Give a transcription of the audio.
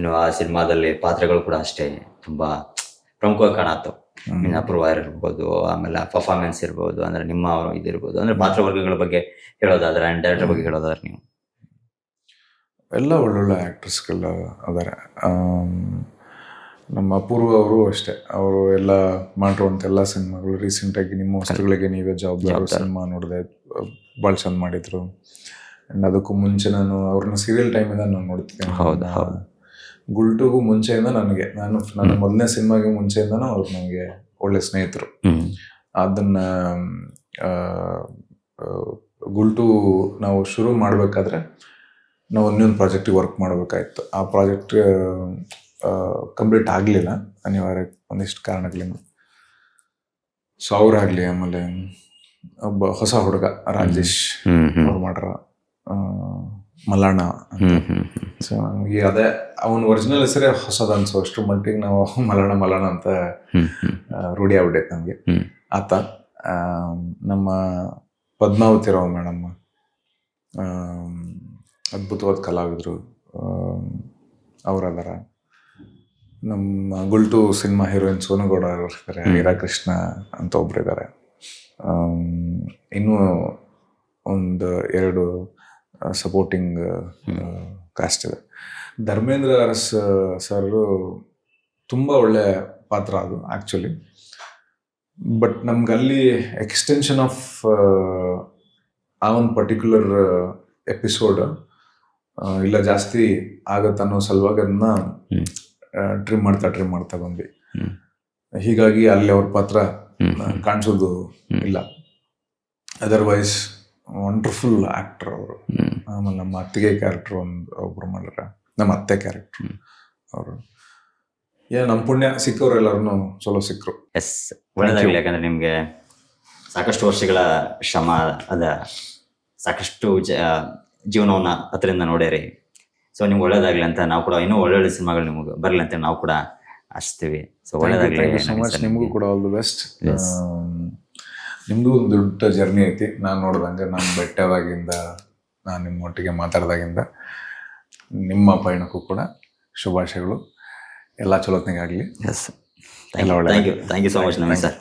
ಇನ್ನು ಆ ಸಿನಿಮಾದಲ್ಲಿ ಪಾತ್ರಗಳು ಕೂಡ ಅಷ್ಟೇ ತುಂಬಾ ಪ್ರಮುಖವಾಗಿ ಕಾಣತ್ತು. ಅಪೂರ್ವ ಇರ್ಬೋದು, ಆಮೇಲೆ ಪರ್ಫಾರ್ಮೆನ್ಸ್ ಇರ್ಬೋದು, ಅಂದ್ರೆ ನಿಮ್ಮ ಇದಿರ್ಬೋದು, ಅಂದ್ರೆ ಪಾತ್ರವರ್ಗಗಳ ಬಗ್ಗೆ ಹೇಳೋದಾದ್ರೆ ಅಂಡ್ ಡೈರೆಕ್ಟರ್ ಬಗ್ಗೆ ಹೇಳೋದಾದ್ರೆ ನೀವು ಎಲ್ಲ ಒಳ್ಳೊಳ್ಳೆ ಆ್ಯಕ್ಟ್ರಸ್ಗಳು ಅದಾರೆ. ನಮ್ಮ ಅಪೂರ್ವ ಅವರು ಅಷ್ಟೇ, ಅವರು ಎಲ್ಲ ಮಾಡಿರುವಂಥ ಎಲ್ಲ ಸಿನಿಮಾಗಳು ರೀಸೆಂಟಾಗಿ ನಿಮ್ಮ ವಸ್ತುಗಳಿಗೆ ನೀವೇ ಜವಾಬ್ದಾರಿ ಸಿನಿಮಾ ನೋಡಿದೆ, ಭಾಳ ಚಂದ ಮಾಡಿದರು. ಆ್ಯಂಡ್ ಅದಕ್ಕೂ ಮುಂಚೆ ನಾನು ಅವ್ರನ್ನ ಸೀರಿಯಲ್ ಟೈಮಿಂದ ನಾನು ನೋಡ್ತೀನಿ. ಹೌದು. ಗುಲ್ಟುಗೂ ಮುಂಚೆಯಿಂದ ನನ್ನ ಮೊದಲನೇ ಸಿನಿಮಾಗೆ ಮುಂಚೆಯಿಂದನೂ ಅವ್ರು ನನಗೆ ಒಳ್ಳೆ ಸ್ನೇಹಿತರು. ಅದನ್ನು ಗುಲ್ಟು ನಾವು ಶುರು ಮಾಡಬೇಕಾದ್ರೆ ನಾವು ಇನ್ನೊಂದು ಪ್ರಾಜೆಕ್ಟಿಗೆ ವರ್ಕ್ ಮಾಡಬೇಕಾಯ್ತು. ಆ ಪ್ರಾಜೆಕ್ಟ್ ಕಂಪ್ಲೀಟ್ ಆಗಲಿಲ್ಲ ಅನಿವಾರ್ಯ ಒಂದಿಷ್ಟು ಕಾರಣಗಳಿಂದ. ಸೊ ಅವರಾಗಲಿ, ಆಮೇಲೆ ಒಬ್ಬ ಹೊಸ ಹುಡುಗ ರಾಜೇಶ್ ಅವ್ರು ಮಾಡ್ರ ಮಲಾಣ. ಸೊ ನಮಗೆ ಅದೇ ಅವನ ಒರಿಜಿನಲ್ ಹೆಸರೇ ಹೊಸದು ಅನ್ಸೋ ಅಷ್ಟು ಮಟ್ಟಿಗೆ ನಾವು ಮಲಾಣ ಅಂತ ರೂಢಿ ಆಗ್ಬಿಟ್ಟೈತೆ ನಮಗೆ. ಆತ ನಮ್ಮ ಪದ್ಮಾವತಿ ರಾವ್ ಮೇಡಮ್ ಅದ್ಭುತವಾದ ಕಲಾವಿದರು, ಅವರದಾರ. ನಮ್ಮ ಗುಲ್ಟು ಸಿನಿಮಾ ಹೀರೋಯಿನ್ ಸೋನುಗೌಡ ಅವರು ಇರ್ತಾರೆ, ಹೀರಾಕೃಷ್ಣ ಅಂತ ಒಬ್ರು ಇದ್ದಾರೆ. ಇನ್ನೂ ಒಂದು 2 ಸಪೋರ್ಟಿಂಗ್ ಕಾಸ್ಟ್ ಇದೆ. ಧರ್ಮೇಂದ್ರ ಅರಸ್ ಸರ್ ತುಂಬ ಒಳ್ಳೆ ಪಾತ್ರ ಅದು ಆ್ಯಕ್ಚುಲಿ. ಬಟ್ ನಮ್ಗಲ್ಲಿ ಎಕ್ಸ್ಟೆನ್ಷನ್ ಆಫ್ ಆ ಒಂದು ಪರ್ಟಿಕ್ಯುಲರ್ ಎಪಿಸೋಡ್ ಇಲ್ಲ ಜಾಸ್ತಿ ಆಗತ್ತೆ ಅನ್ನೋ ಸಲುವಾಗಿ ಅದನ್ನ ಟ್ರಿಮ್ ಮಾಡ್ತಾ ಬಂದ್ವಿ. ಹೀಗಾಗಿ ಅಲ್ಲಿ ಅವ್ರ ಪಾತ್ರ ಕಾಣಿಸೋದು ಇಲ್ಲ. ಅದರ್ವೈಸ್ ವಂಡರ್ಫುಲ್ ಆ್ಯಕ್ಟರ್ ಅವರು. ಆಮೇಲೆ ನಮ್ಮ ಅತ್ತಿಗೆ ಕ್ಯಾರೆಕ್ಟರ್ ಒಬ್ರು ಮಾಡ್ಯಾರ, ನಮ್ಮ ಅತ್ತೆ ಕ್ಯಾರೆಕ್ಟರ್ ಅವರು. ನಮ್ಮ ಪುಣ್ಯ ಸಿಕ್ಕವ್ರೆಲ್ಲರೂ ಚಲೋ ಸಿಕ್ಕರು. ಎಸ್, ಒಳ್ಳೆದಾಗಲಿ. ಯಾಕಂದ್ರೆ ನಿಮಗೆ ಸಾಕಷ್ಟು ವರ್ಷಗಳ ಶ್ರಮ ಅದ, ಸಾಕಷ್ಟು ಜೀವನವನ್ನ ಅದರಿಂದ ನೋಡ್ಯಾರಿ. ಸೊ ನಿಮ್ಗೆ ಒಳ್ಳೇದಾಗ್ಲಿ ಅಂತ ನಾವು ಕೂಡ ಇನ್ನೂ ಒಳ್ಳೊಳ್ಳೆ ಸಿನಿಮಾಗಳು ನಿಮ್ಗೆ ಬರಲಿ ಅಂತ ನಾವು ಕೂಡ ಆಶಿಸ್ತೀವಿ. ಸೊ ಒಳ್ಳೇದಾಗ್ಲಿ. ನಿಮಗೂ ಕೂಡ ಆಲ್ ದಿ ಬೆಸ್ಟ್. ನಿಮ್ಮದು ಒಂದು ದೊಡ್ಡ ಜರ್ನಿ ಐತಿ. ನಾನು ನೋಡ್ದಂಗೆ ನಾನು ಬೆಟ್ಟದಾಗಿಂದ ನಾನು ನಿಮ್ಮೊಟ್ಟಿಗೆ ಮಾತಾಡ್ದಾಗಿಂದ ನಿಮ್ಮ ಪಯಣಕ್ಕೂ ಕೂಡ ಶುಭಾಶಯಗಳು. ಎಲ್ಲ ಚಲೋತ್ನಾಗಾಗಲಿ. Yes, thank you so much ನಮಗೆ ಸರ್.